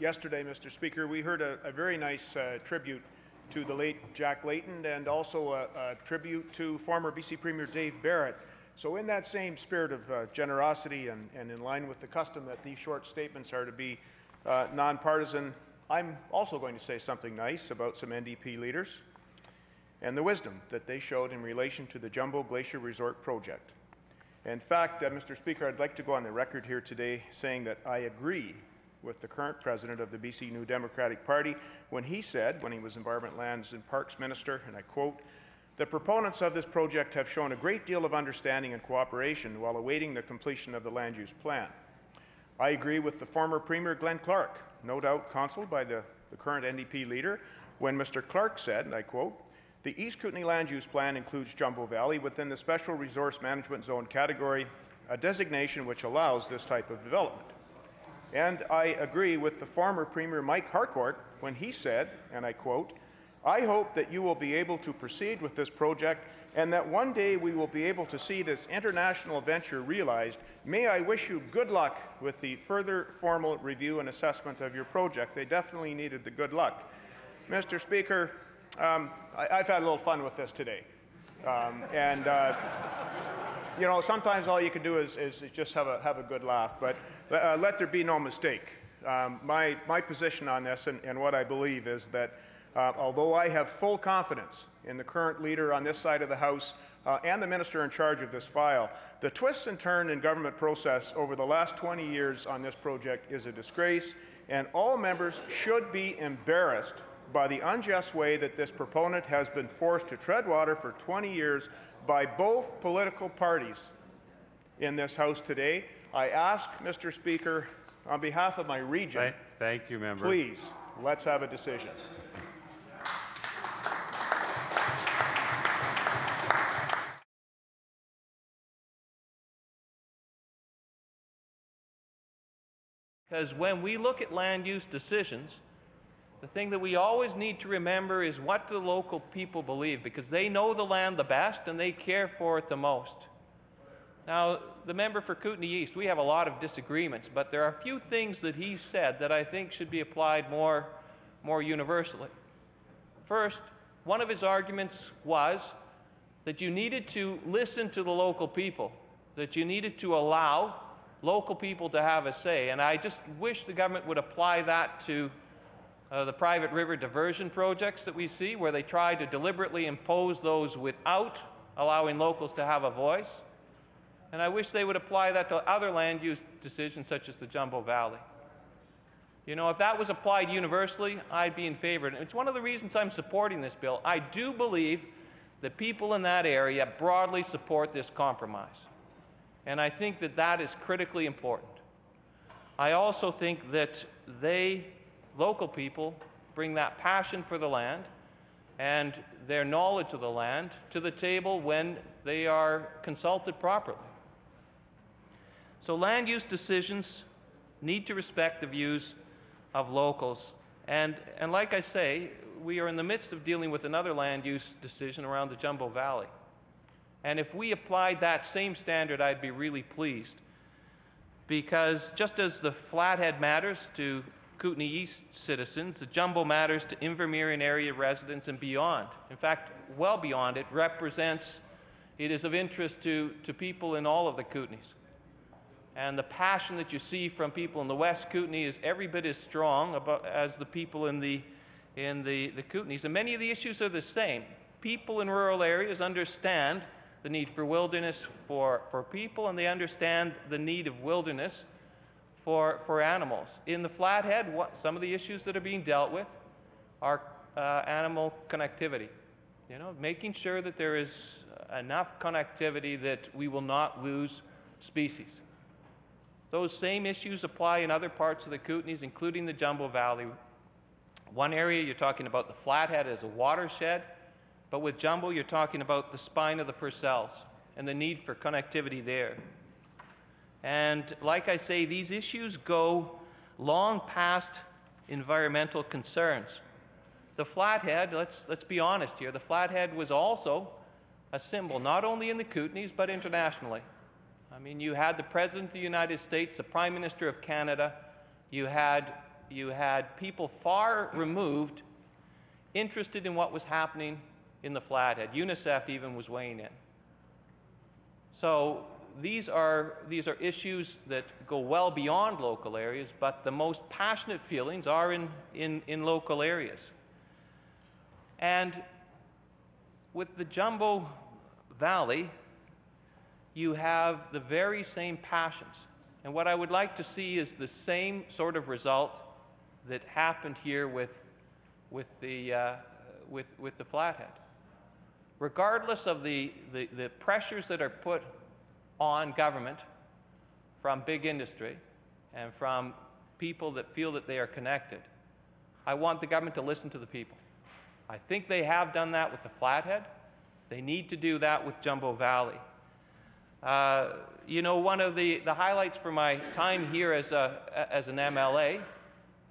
Yesterday, Mr. Speaker, we heard a very nice tribute to the late Jack Layton and also a tribute to former BC Premier Dave Barrett. So in that same spirit of generosity and in line with the custom that these short statements are to be nonpartisan, I'm also going to say something nice about some NDP leaders and the wisdom that they showed in relation to the Jumbo Glacier Resort project. In fact, Mr. Speaker, I'd like to go on the record here today saying that I agree with the current president of the BC New Democratic Party when he said, when he was Environment, Lands and Parks Minister, and I quote, "The proponents of this project have shown a great deal of understanding and cooperation while awaiting the completion of the land use plan." I agree with the former Premier Glenn Clark, no doubt counselled by the current NDP leader, when Mr. Clark said, and I quote, "The East Kootenay Land Use Plan includes Jumbo Valley within the Special Resource Management Zone category, a designation which allows this type of development." And I agree with the former Premier Mike Harcourt when he said, and I quote, "I hope that you will be able to proceed with this project and that one day we will be able to see this international venture realized. May I wish you good luck with the further formal review and assessment of your project." They definitely needed the good luck. Mr. Speaker, I've had a little fun with this today. You know, sometimes all you can do is just have a good laugh, but let there be no mistake. My position on this and what I believe is that although I have full confidence in the current leader on this side of the House and the minister in charge of this file, the twists and turns in government process over the last 20 years on this project is a disgrace, and all members should be embarrassed by the unjust way that this proponent has been forced to tread water for 20 years by both political parties in this House today. I ask, Mr. Speaker, on behalf of my region, thank you, member. Please, let's have a decision. Because when we look at land use decisions, the thing that we always need to remember is what the local people believe, because they know the land the best and they care for it the most. Now, the member for Kootenay East, we have a lot of disagreements, but there are a few things that he said that I think should be applied more universally. First, one of his arguments was that you needed to listen to the local people, that you needed to allow local people to have a say, and I just wish the government would apply that to the private river diversion projects that we see, where they try to deliberately impose those without allowing locals to have a voice. And I wish they would apply that to other land use decisions, such as the Jumbo Valley. You know, if that was applied universally, I'd be in favor. And it's one of the reasons I'm supporting this bill. I do believe that people in that area broadly support this compromise. And I think that that is critically important. I also think that local people bring that passion for the land and their knowledge of the land to the table when they are consulted properly. So land use decisions need to respect the views of locals. And like I say, we are in the midst of dealing with another land use decision around the Jumbo Valley. And if we applied that same standard, I'd be really pleased. Because just as the Flathead matters to Kootenay East citizens, the Jumbo matters to Invermere area residents and beyond. In fact, well beyond. It is of interest to people in all of the Kootenays. And the passion that you see from people in the West Kootenay is every bit as strong as the people in the Kootenays. And many of the issues are the same. People in rural areas understand the need for wilderness for people, and they understand the need of wilderness for animals. In the Flathead, some of the issues that are being dealt with are animal connectivity. You know, making sure that there is enough connectivity that we will not lose species. Those same issues apply in other parts of the Kootenays, including the Jumbo Valley. One area, you're talking about the Flathead as a watershed, but with Jumbo, you're talking about the spine of the Purcells and the need for connectivity there. And like I say, these issues go long past environmental concerns. The Flathead, let's be honest here, the Flathead was also a symbol, not only in the Kootenays, but internationally. I mean, you had the President of the United States, the Prime Minister of Canada, you had people far removed interested in what was happening in the Flathead. UNICEF even was weighing in. So these are issues that go well beyond local areas, but the most passionate feelings are in local areas. And with the Jumbo Valley, you have the very same passions. And what I would like to see is the same sort of result that happened here with the Flathead. Regardless of the pressures that are put on government from big industry and from people that feel that they are connected, I want the government to listen to the people. I think they have done that with the Flathead. They need to do that with Jumbo Valley. You know, one of the highlights for my time here as an MLA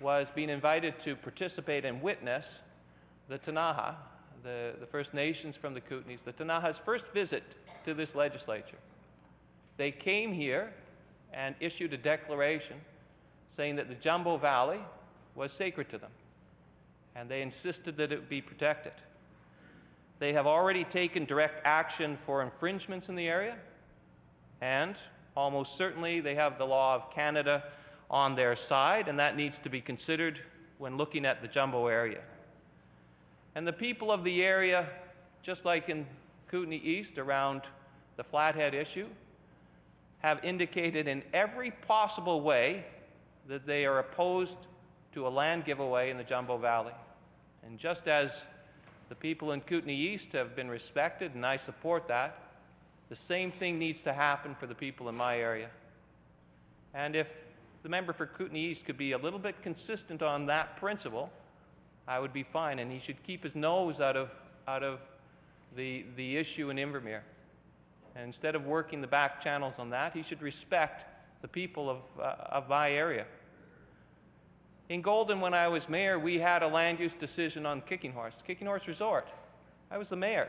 was being invited to participate and witness the Ktunaxa, the First Nations from the Kootenays, the Ktunaxa's first visit to this legislature. They came here and issued a declaration saying that the Jumbo Valley was sacred to them, and they insisted that it be protected. They have already taken direct action for infringements in the area, and almost certainly they have the law of Canada on their side, and that needs to be considered when looking at the Jumbo area. And the people of the area, just like in Kootenay East around the Flathead issue, have indicated in every possible way that they are opposed to a land giveaway in the Jumbo Valley. And just as the people in Kootenay East have been respected, and I support that, the same thing needs to happen for the people in my area. And if the member for Kootenay East could be a little bit consistent on that principle, I would be fine, and he should keep his nose out of the issue in Invermere. And instead of working the back channels on that, he should respect the people of my area. In Golden, when I was mayor, we had a land use decision on Kicking Horse Resort. I was the mayor.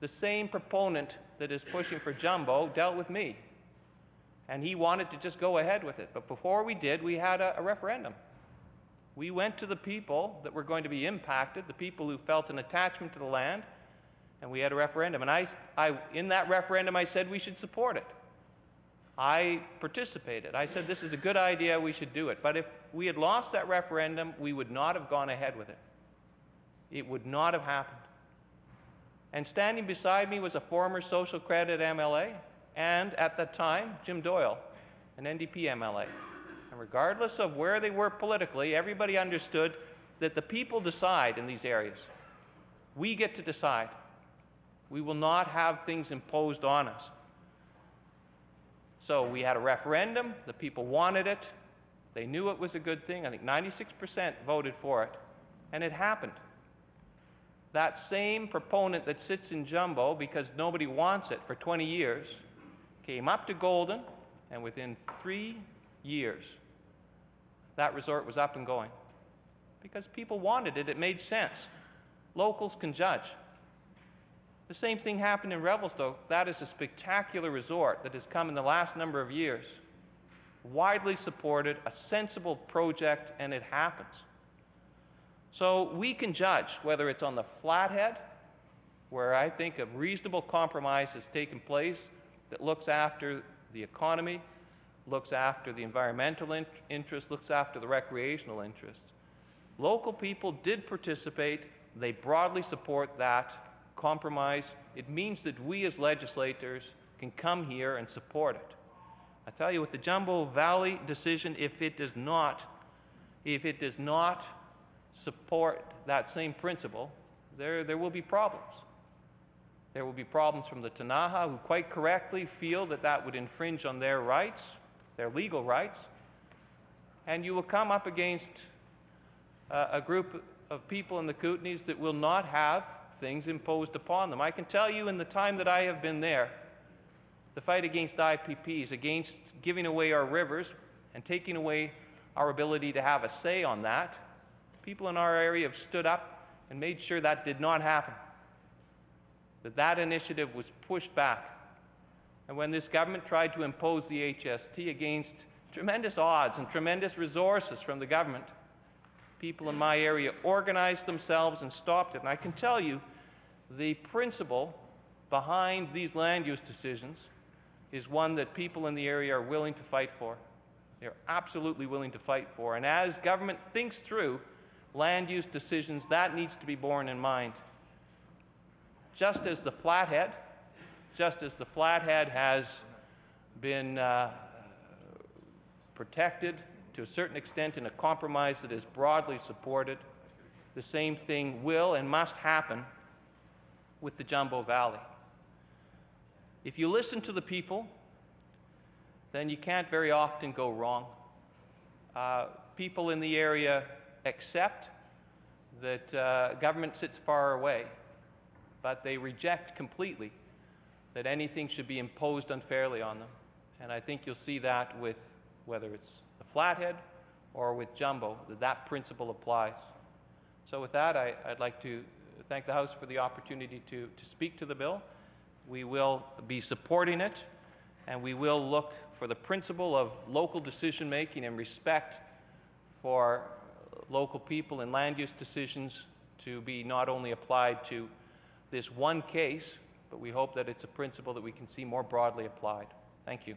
The same proponent that is pushing for Jumbo dealt with me, and he wanted to just go ahead with it. But before we did, we had a referendum. We went to the people that were going to be impacted, the people who felt an attachment to the land, and we had a referendum. And in that referendum, I said we should support it. I participated. I said this is a good idea, we should do it. But if we had lost that referendum, we would not have gone ahead with it. It would not have happened. And standing beside me was a former social credit MLA, and at that time, Jim Doyle, an NDP MLA. And regardless of where they were politically, everybody understood that the people decide in these areas. We get to decide. We will not have things imposed on us. So we had a referendum. The people wanted it. They knew it was a good thing. I think 96% voted for it. And it happened. That same proponent that sits in Jumbo, because nobody wants it for 20 years, came up to Golden, and within 3 years, that resort was up and going. Because people wanted it. It made sense. Locals can judge. The same thing happened in Revelstoke. That is a spectacular resort that has come in the last number of years. Widely supported, a sensible project, and it happens. So we can judge whether it's on the Flathead, where I think a reasonable compromise has taken place that looks after the economy, looks after the environmental interest, looks after the recreational interests. Local people did participate. They broadly support that compromise. It means that we as legislators can come here and support it. I tell you, with the Jumbo Valley decision, if it does not support that same principle, there will be problems. There will be problems from the Ktunaxa, who quite correctly feel that that would infringe on their rights, their legal rights. And you will come up against a group of people in the Kootenays that will not have things imposed upon them. I can tell you, in the time that I have been there, the fight against IPPs, against giving away our rivers and taking away our ability to have a say on that, people in our area have stood up and made sure that did not happen, that initiative was pushed back. And when this government tried to impose the HST against tremendous odds and tremendous resources from the government, people in my area organized themselves and stopped it. And I can tell you, the principle behind these land use decisions is one that people in the area are willing to fight for. They're absolutely willing to fight for. And as government thinks through land use decisions, that needs to be borne in mind. Just as the Flathead has been protected to a certain extent in a compromise that is broadly supported, the same thing will and must happen with the Jumbo Valley. If you listen to the people, then you can't very often go wrong. People in the area accept that government sits far away, but they reject completely that anything should be imposed unfairly on them. And I think you'll see that with whether it's the Flathead or with Jumbo, that principle applies. So with that, I'd like to thank the House for the opportunity to speak to the bill. We will be supporting it, and we will look for the principle of local decision-making and respect for local people and land use decisions to be not only applied to this one case, but we hope that it's a principle that we can see more broadly applied. Thank you.